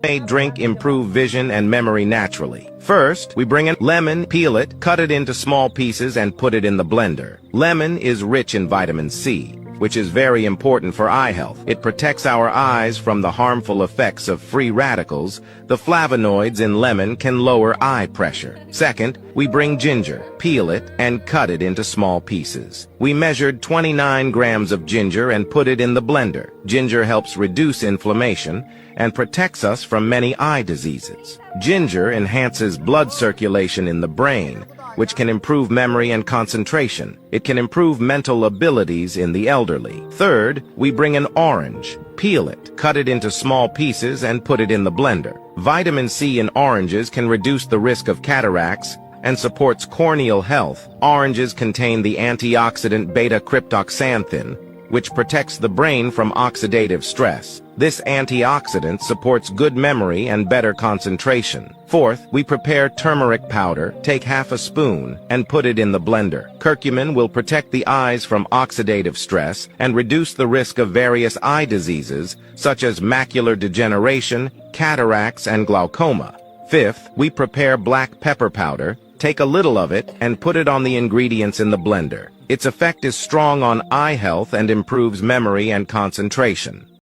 Made drink improve vision and memory naturally. First, we bring in lemon, peel it, cut it into small pieces and put it in the blender. Lemon is rich in vitamin C, which is very important for eye health. It protects our eyes from the harmful effects of free radicals. The flavonoids in lemon can lower eye pressure. Second, we bring ginger, peel it, and cut it into small pieces. We measured 29 grams of ginger and put it in the blender. Ginger helps reduce inflammation and protects us from many eye diseases. Ginger enhances blood circulation in the brain, which can improve memory and concentration. It can improve mental abilities in the elderly. Third, we bring an orange, peel it, cut it into small pieces and put it in the blender. Vitamin C in oranges can reduce the risk of cataracts and supports corneal health. Oranges contain the antioxidant beta-cryptoxanthin, which protects the brain from oxidative stress. This antioxidant supports good memory and better concentration. Fourth, we prepare turmeric powder. Take half a spoon and put it in the blender. Curcumin will protect the eyes from oxidative stress and reduce the risk of various eye diseases such as macular degeneration, cataracts, and glaucoma. Fifth, we prepare black pepper powder. Take a little of it and put it on the ingredients in the blender. Its effect is strong on eye health and improves memory and concentration.